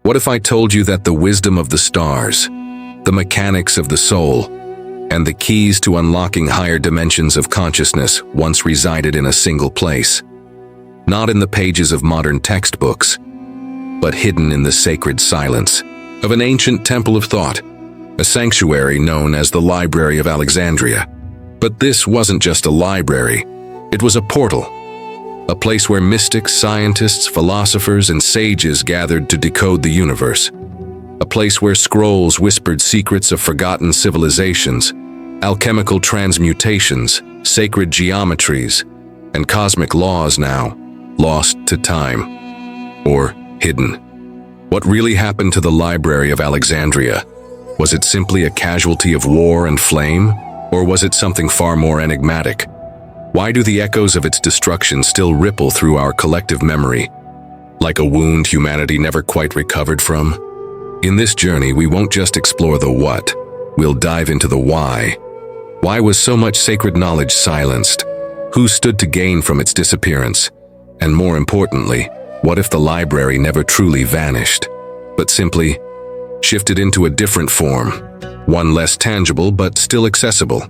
What if I told you that the wisdom of the stars, the mechanics of the soul, and the keys to unlocking higher dimensions of consciousness once resided in a single place? Not in the pages of modern textbooks, but hidden in the sacred silence of an ancient temple of thought, a sanctuary known as the Library of Alexandria. But this wasn't just a library, it was a portal, a place where mystics, scientists, philosophers, and sages gathered to decode the universe, a place where scrolls whispered secrets of forgotten civilizations, alchemical transmutations, sacred geometries, and cosmic laws now lost to time, or hidden. What really happened to the Library of Alexandria? Was it simply a casualty of war and flame, or was it something far more enigmatic? Why do the echoes of its destruction still ripple through our collective memory, like a wound humanity never quite recovered from? In this journey, we won't just explore the what, we'll dive into the why. Why was so much sacred knowledge silenced? Who stood to gain from its disappearance? And more importantly, what if the library never truly vanished, but simply shifted into a different form, one less tangible but still accessible,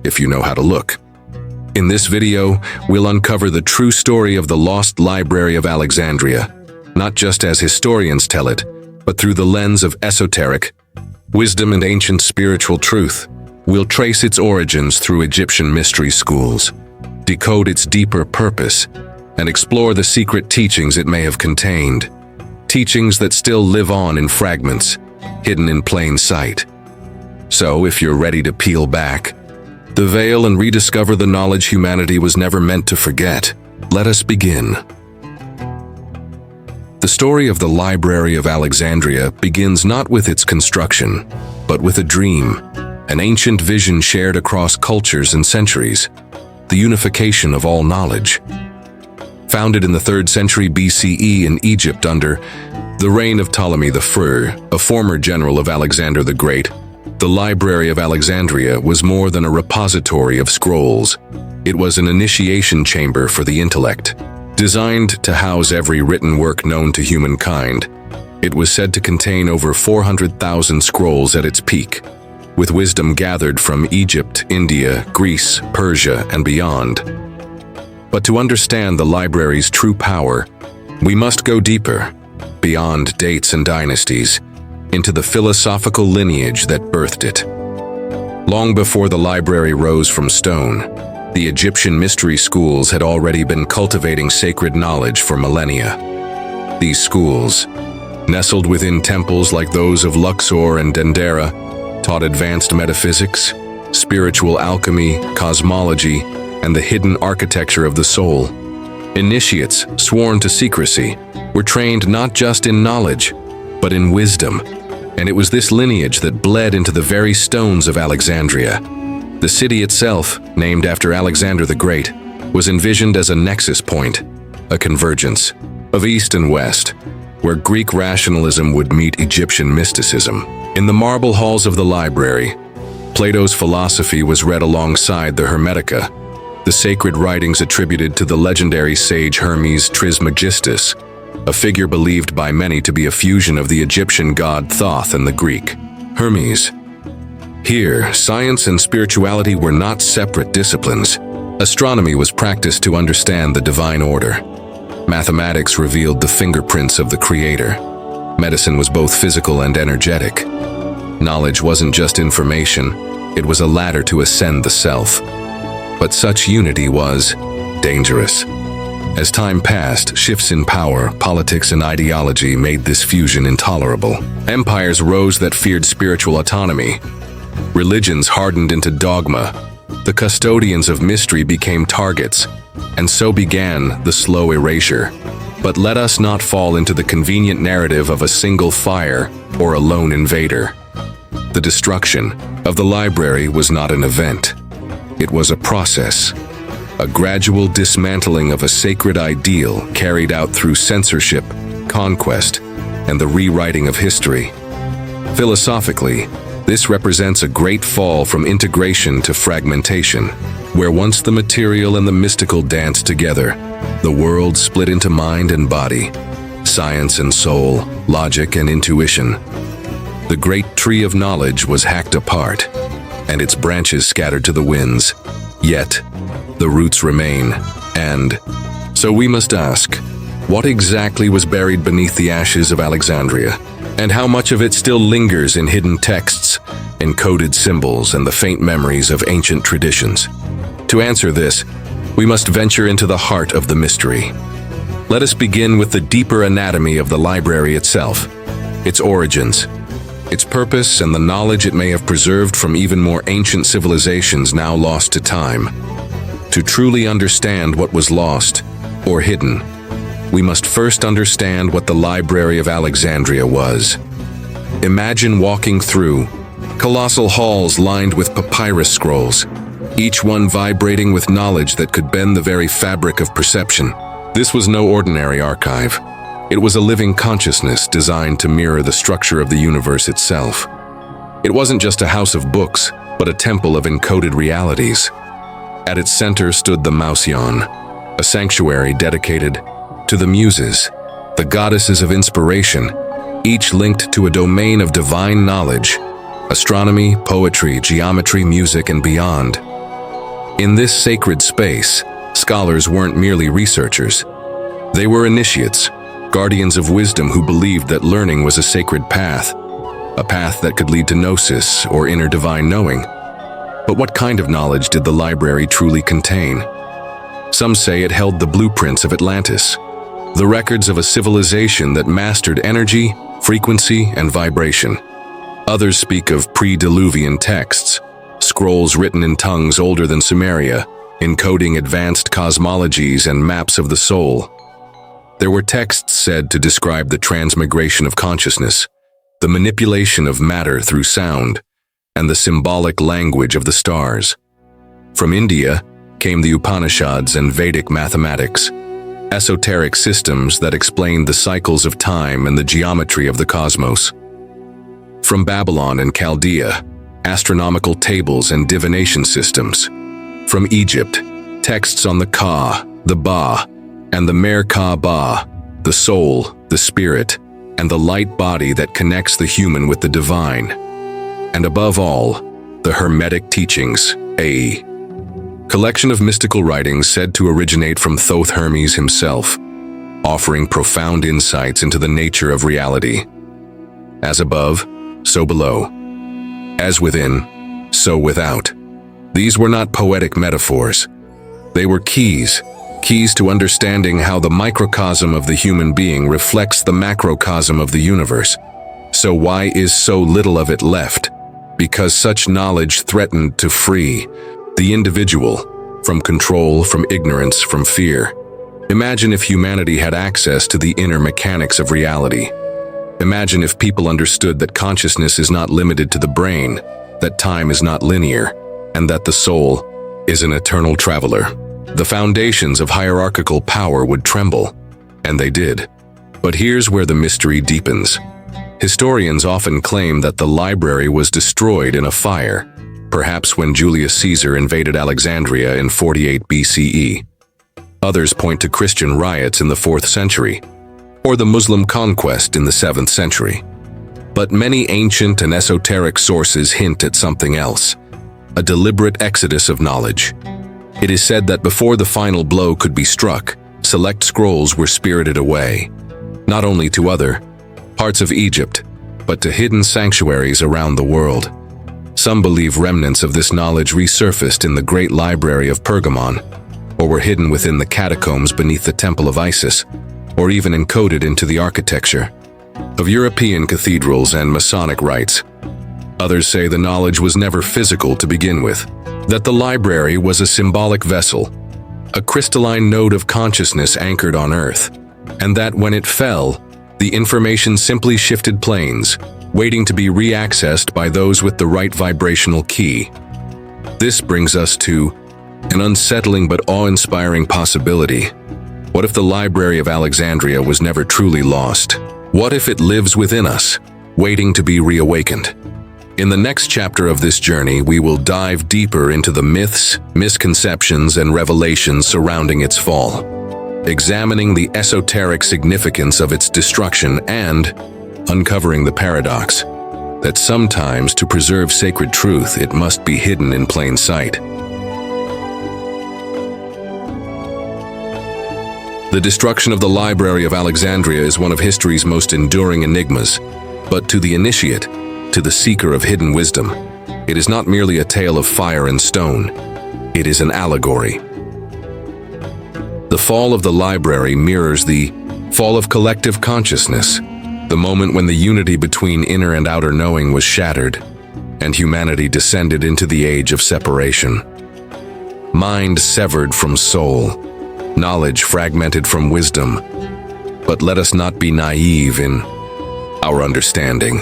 if you know how to look? In this video, we'll uncover the true story of the Lost Library of Alexandria, not just as historians tell it, but through the lens of esoteric wisdom and ancient spiritual truth. We'll trace its origins through Egyptian mystery schools, decode its deeper purpose, and explore the secret teachings it may have contained. Teachings that still live on in fragments, hidden in plain sight. So, if you're ready to peel back the veil and rediscover the knowledge humanity was never meant to forget, let us begin. The story of the Library of Alexandria begins not with its construction, but with a dream, an ancient vision shared across cultures and centuries, the unification of all knowledge. Founded in the 3rd century BCE in Egypt under the reign of Ptolemy I, a former general of Alexander the Great, the Library of Alexandria was more than a repository of scrolls. It was an initiation chamber for the intellect. Designed to house every written work known to humankind, it was said to contain over 400,000 scrolls at its peak, with wisdom gathered from Egypt, India, Greece, Persia, and beyond. But to understand the library's true power, we must go deeper, beyond dates and dynasties, into the philosophical lineage that birthed it. Long before the library rose from stone, the Egyptian mystery schools had already been cultivating sacred knowledge for millennia. These schools, nestled within temples like those of Luxor and Dendera, taught advanced metaphysics, spiritual alchemy, cosmology, and the hidden architecture of the soul. Initiates, sworn to secrecy, were trained not just in knowledge, but in wisdom, and it was this lineage that bled into the very stones of Alexandria. The city itself, named after Alexander the Great, was envisioned as a nexus point, a convergence of East and West, where Greek rationalism would meet Egyptian mysticism. In the marble halls of the library, Plato's philosophy was read alongside the Hermetica, the sacred writings attributed to the legendary sage Hermes Trismegistus, a figure believed by many to be a fusion of the Egyptian god Thoth and the Greek Hermes. Here, science and spirituality were not separate disciplines. Astronomy was practiced to understand the divine order. Mathematics revealed the fingerprints of the Creator. Medicine was both physical and energetic. Knowledge wasn't just information, it was a ladder to ascend the self. But such unity was dangerous. As time passed, shifts in power, politics, and ideology made this fusion intolerable. Empires rose that feared spiritual autonomy. Religions hardened into dogma. The custodians of mystery became targets, and so began the slow erasure. But let us not fall into the convenient narrative of a single fire or a lone invader. The destruction of the library was not an event. It was a process, a gradual dismantling of a sacred ideal carried out through censorship, conquest, and the rewriting of history. Philosophically, this represents a great fall from integration to fragmentation, where once the material and the mystical danced together, the world split into mind and body. science and soul, logic and intuition. The great tree of knowledge was hacked apart, and its branches scattered to the winds. Yet, the roots remain, and so we must ask, what exactly was buried beneath the ashes of Alexandria? And how much of it still lingers in hidden texts, encoded symbols, and the faint memories of ancient traditions? To answer this, we must venture into the heart of the mystery. Let us begin with the deeper anatomy of the library itself, its origins, its purpose, and the knowledge it may have preserved from even more ancient civilizations now lost to time. To truly understand what was lost or hidden, we must first understand what the Library of Alexandria was. Imagine walking through colossal halls lined with papyrus scrolls, each one vibrating with knowledge that could bend the very fabric of perception. This was no ordinary archive. It was a living consciousness designed to mirror the structure of the universe itself. It wasn't just a house of books, but a temple of encoded realities. At its center stood the Mausion, a sanctuary dedicated to the Muses, the goddesses of inspiration, each linked to a domain of divine knowledge, astronomy, poetry, geometry, music, and beyond. In this sacred space, scholars weren't merely researchers. They were initiates, guardians of wisdom who believed that learning was a sacred path, a path that could lead to gnosis or inner divine knowing. But what kind of knowledge did the library truly contain? Some say it held the blueprints of Atlantis, the records of a civilization that mastered energy, frequency, and vibration. Others speak of pre-Diluvian texts, scrolls written in tongues older than Sumeria, encoding advanced cosmologies and maps of the soul. There were texts said to describe the transmigration of consciousness, the manipulation of matter through sound, and the symbolic language of the stars. From India came the Upanishads and Vedic mathematics, esoteric systems that explained the cycles of time and the geometry of the cosmos. From Babylon and Chaldea, astronomical tables and divination systems. From Egypt, texts on the Ka, the Ba, and the Merkaba, the soul, the spirit, and the light body that connects the human with the divine. And above all, the Hermetic teachings, a collection of mystical writings said to originate from Thoth Hermes himself, offering profound insights into the nature of reality. As above, so below. As within, so without. These were not poetic metaphors. They were keys to understanding how the microcosm of the human being reflects the macrocosm of the universe. So why is so little of it left? Because such knowledge threatened to free the individual from control, from ignorance, from fear. Imagine if humanity had access to the inner mechanics of reality. Imagine if people understood that consciousness is not limited to the brain, that time is not linear, and that the soul is an eternal traveler. The foundations of hierarchical power would tremble, and they did. But here's where the mystery deepens. Historians often claim that the library was destroyed in a fire, perhaps when Julius Caesar invaded Alexandria in 48 BCE. Others point to Christian riots in the 4th century, or the Muslim conquest in the 7th century. But many ancient and esoteric sources hint at something else, a deliberate exodus of knowledge. It is said that before the final blow could be struck, select scrolls were spirited away, not only to other parts of Egypt, but to hidden sanctuaries around the world. Some believe remnants of this knowledge resurfaced in the great library of Pergamon, or were hidden within the catacombs beneath the Temple of Isis, or even encoded into the architecture of European cathedrals and Masonic rites. Others say the knowledge was never physical to begin with, that the library was a symbolic vessel, a crystalline node of consciousness anchored on Earth, and that when it fell, the information simply shifted planes, waiting to be re-accessed by those with the right vibrational key. This brings us to an unsettling but awe-inspiring possibility. What if the Library of Alexandria was never truly lost? What if it lives within us, waiting to be reawakened? In the next chapter of this journey, we will dive deeper into the myths, misconceptions, and revelations surrounding its fall. examining the esoteric significance of its destruction and uncovering the paradox that sometimes to preserve sacred truth, it must be hidden in plain sight. The destruction of the Library of Alexandria is one of history's most enduring enigmas, but to the initiate, to the seeker of hidden wisdom, it is not merely a tale of fire and stone, it is an allegory. The fall of the library mirrors the fall of collective consciousness, the moment when the unity between inner and outer knowing was shattered, and humanity descended into the age of separation. Mind severed from soul, knowledge fragmented from wisdom. But let us not be naive in our understanding.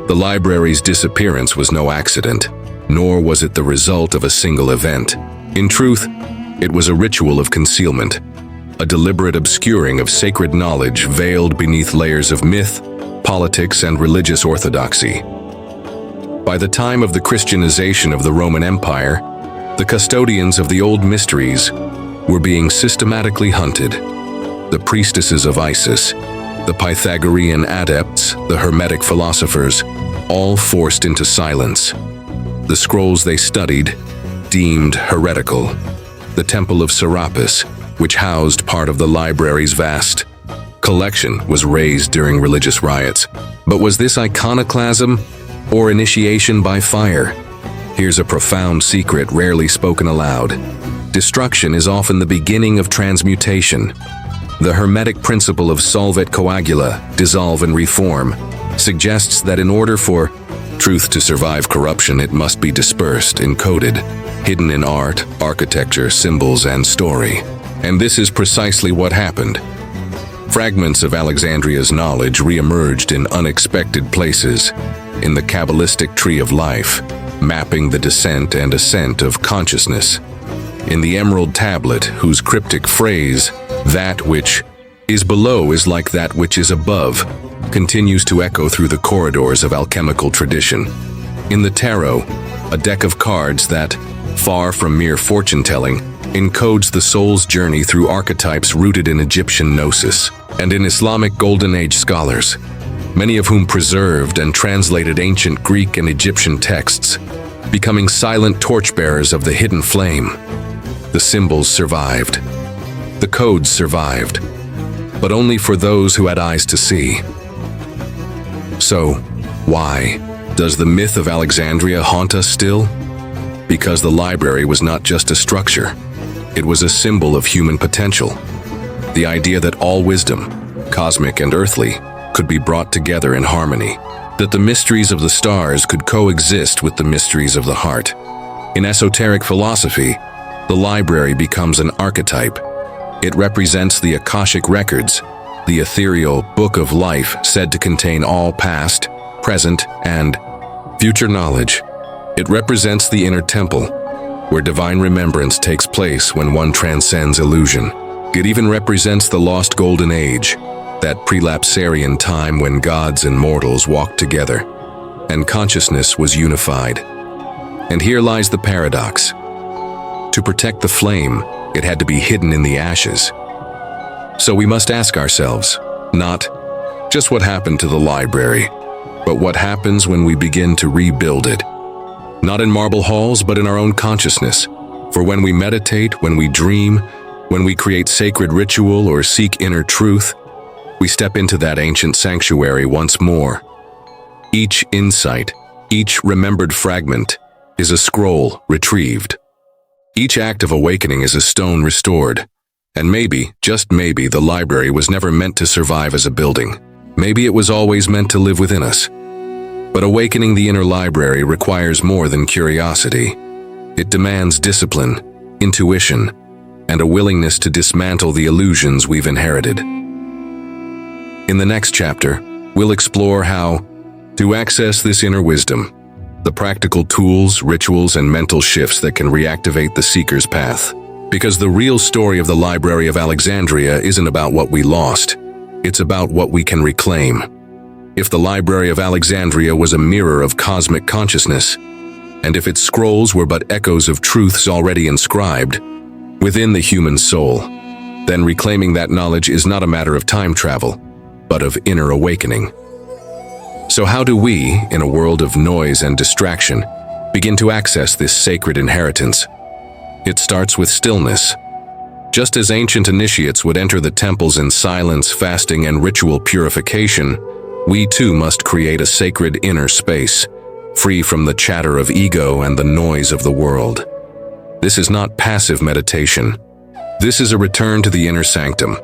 The library's disappearance was no accident, nor was it the result of a single event. In truth, it was a ritual of concealment, a deliberate obscuring of sacred knowledge veiled beneath layers of myth, politics, and religious orthodoxy. By the time of the Christianization of the Roman Empire, the custodians of the old mysteries were being systematically hunted. The priestesses of Isis, the Pythagorean adepts, the Hermetic philosophers, all forced into silence. The scrolls they studied, deemed heretical. The Temple of Serapis, which housed part of the library's vast collection, was razed during religious riots. But was this iconoclasm or initiation by fire? Here's a profound secret rarely spoken aloud. Destruction is often the beginning of transmutation. The Hermetic principle of solve et coagula, dissolve and reform, suggests that in order for truth to survive corruption, it must be dispersed, encoded, hidden in art, architecture, symbols, and story. And this is precisely what happened. Fragments of Alexandria's knowledge re-emerged in unexpected places, in the Kabbalistic tree of life, mapping the descent and ascent of consciousness. In the Emerald Tablet, whose cryptic phrase, "That which is below is like that which is above," continues to echo through the corridors of alchemical tradition. In the Tarot, a deck of cards that, far from mere fortune-telling, encodes the soul's journey through archetypes rooted in Egyptian gnosis, and in Islamic Golden Age scholars, many of whom preserved and translated ancient Greek and Egyptian texts, becoming silent torchbearers of the hidden flame. The symbols survived. The codes survived, but only for those who had eyes to see. So, why does the myth of Alexandria haunt us still? Because the library was not just a structure. It was a symbol of human potential. The idea that all wisdom, cosmic and earthly, could be brought together in harmony. That the mysteries of the stars could coexist with the mysteries of the heart. In esoteric philosophy, the library becomes an archetype. It represents the Akashic records, the ethereal book of life said to contain all past, present, and future knowledge. It represents the inner temple, where divine remembrance takes place when one transcends illusion. It even represents the lost golden age, that prelapsarian time when gods and mortals walked together, and consciousness was unified. And here lies the paradox. To protect the flame, it had to be hidden in the ashes. So we must ask ourselves, not just what happened to the library, but what happens when we begin to rebuild it. Not in marble halls, but in our own consciousness. For when we meditate, when we dream, when we create sacred ritual or seek inner truth, we step into that ancient sanctuary once more. Each insight, each remembered fragment, is a scroll retrieved. Each act of awakening is a stone restored. And maybe, just maybe, the library was never meant to survive as a building. Maybe it was always meant to live within us. But awakening the inner library requires more than curiosity. It demands discipline, intuition, and a willingness to dismantle the illusions we've inherited. In the next chapter, we'll explore how to access this inner wisdom, the practical tools, rituals, and mental shifts that can reactivate the seeker's path. Because the real story of the Library of Alexandria isn't about what we lost, it's about what we can reclaim. If the Library of Alexandria was a mirror of cosmic consciousness, and if its scrolls were but echoes of truths already inscribed within the human soul, then reclaiming that knowledge is not a matter of time travel, but of inner awakening. So how do we, in a world of noise and distraction, begin to access this sacred inheritance? It starts with stillness. Just as ancient initiates would enter the temples in silence, fasting, and ritual purification, we too must create a sacred inner space, free from the chatter of ego and the noise of the world. This is not passive meditation. This is a return to the inner sanctum.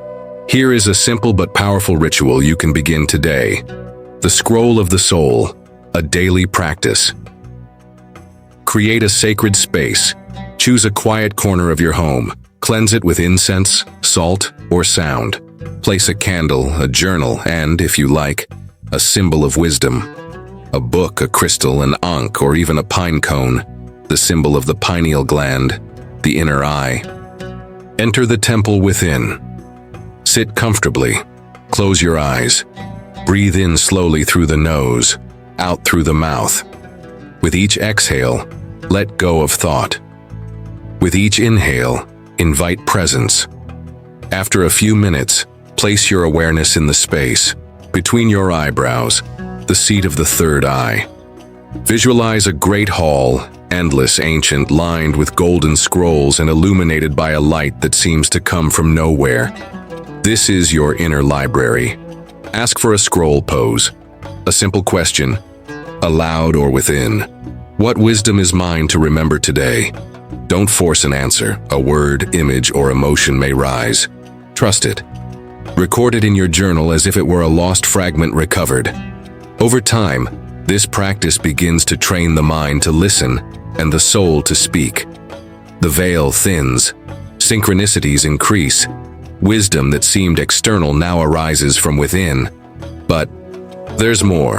Here is a simple but powerful ritual you can begin today. The Scroll of the Soul, a daily practice. Create a sacred space. Choose a quiet corner of your home. Cleanse it with incense, salt, or sound. Place a candle, a journal, and, if you like, a symbol of wisdom. A book, a crystal, an ankh, or even a pine cone, the symbol of the pineal gland, the inner eye. Enter the temple within. Sit comfortably. Close your eyes. Breathe in slowly through the nose, out through the mouth. With each exhale, let go of thought. With each inhale, invite presence. After a few minutes, place your awareness in the space, between your eyebrows, the seat of the third eye. Visualize a great hall, endless, ancient, lined with golden scrolls and illuminated by a light that seems to come from nowhere. This is your inner library. Ask for a scroll pose. A simple question, aloud or within. What wisdom is mine to remember today? Don't force an answer. A word, image, or emotion may rise. Trust it. Record it in your journal as if it were a lost fragment recovered. Over time, this practice begins to train the mind to listen and the soul to speak. The veil thins. Synchronicities increase. Wisdom that seemed external now arises from within. But there's more.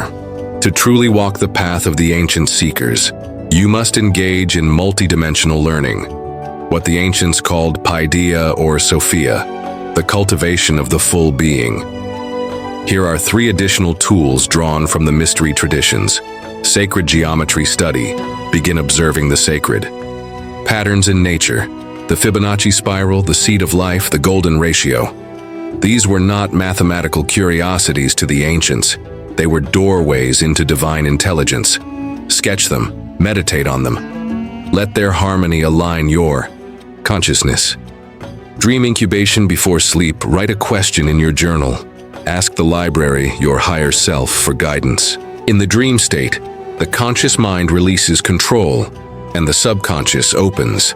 To truly walk the path of the ancient seekers, you must engage in multidimensional learning, what the ancients called paideia or Sophia, the cultivation of the full being. Here are 3 additional tools drawn from the mystery traditions. Sacred geometry study, begin observing the sacred. Patterns in nature, the Fibonacci spiral, the seed of life, the golden ratio. These were not mathematical curiosities to the ancients. They were doorways into divine intelligence. Sketch them. Meditate on them. Let their harmony align your consciousness. Dream incubation before sleep. Write a question in your journal. Ask the library, your higher self, for guidance. In the dream state, the conscious mind releases control, and the subconscious opens.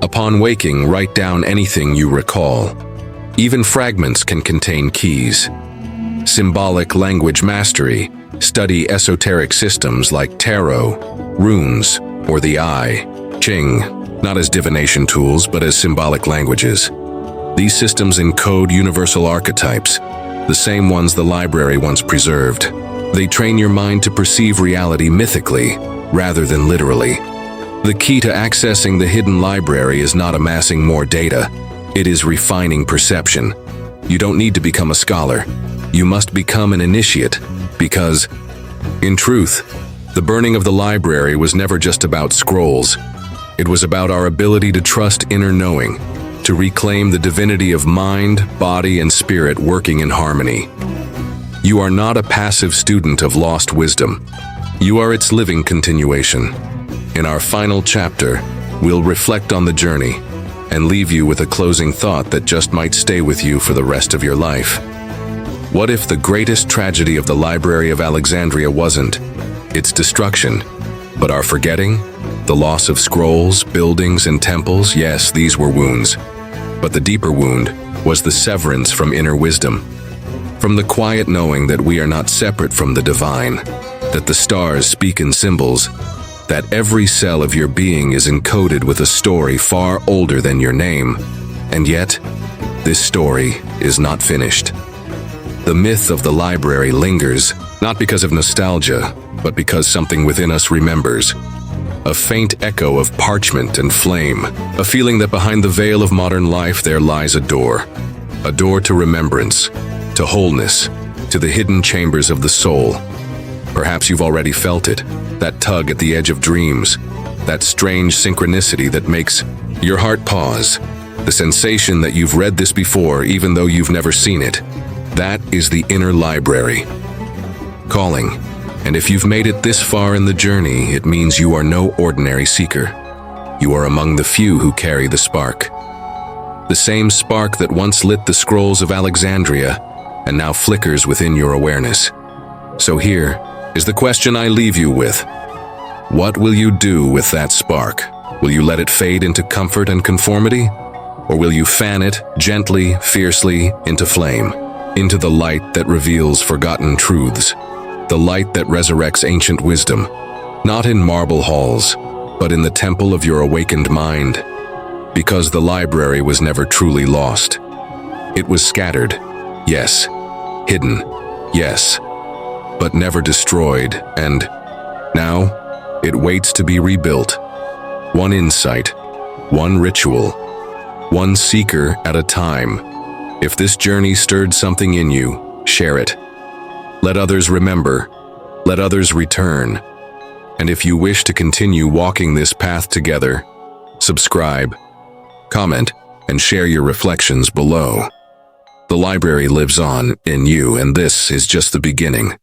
Upon waking, write down anything you recall. Even fragments can contain keys. Symbolic language mastery. Study esoteric systems like tarot, runes, or the I Ching, not as divination tools, but as symbolic languages. These systems encode universal archetypes, the same ones the library once preserved. They train your mind to perceive reality mythically, rather than literally. The key to accessing the hidden library is not amassing more data. It is refining perception. You don't need to become a scholar. You must become an initiate, because, in truth, the burning of the library was never just about scrolls. It was about our ability to trust inner knowing, to reclaim the divinity of mind, body, and spirit working in harmony. You are not a passive student of lost wisdom. You are its living continuation. In our final chapter, we'll reflect on the journey and leave you with a closing thought that just might stay with you for the rest of your life. What if the greatest tragedy of the Library of Alexandria wasn't its destruction, but our forgetting? The loss of scrolls, buildings, and temples? Yes, these were wounds. But the deeper wound was the severance from inner wisdom, from the quiet knowing that we are not separate from the divine, that the stars speak in symbols, that every cell of your being is encoded with a story far older than your name, and yet, this story is not finished. The myth of the library lingers, not because of nostalgia, but because something within us remembers. A faint echo of parchment and flame, a feeling that behind the veil of modern life there lies a door to remembrance, to wholeness, to the hidden chambers of the soul. Perhaps you've already felt it, that tug at the edge of dreams, that strange synchronicity that makes your heart pause. The sensation that you've read this before even though you've never seen it. That is the inner library. Calling. And if you've made it this far in the journey, it means you are no ordinary seeker. You are among the few who carry the spark. The same spark that once lit the scrolls of Alexandria and now flickers within your awareness. So here is the question I leave you with. What will you do with that spark? Will you let it fade into comfort and conformity? Or will you fan it gently, fiercely, into flame, into the light that reveals forgotten truths, the light that resurrects ancient wisdom, not in marble halls, but in the temple of your awakened mind? Because the library was never truly lost. It was scattered, yes, hidden, yes, but never destroyed, and now it waits to be rebuilt. One insight, one ritual, one seeker at a time. If this journey stirred something in you, share it. Let others remember, let others return. And if you wish to continue walking this path together, subscribe, comment, and share your reflections below. The library lives on in you, and this is just the beginning.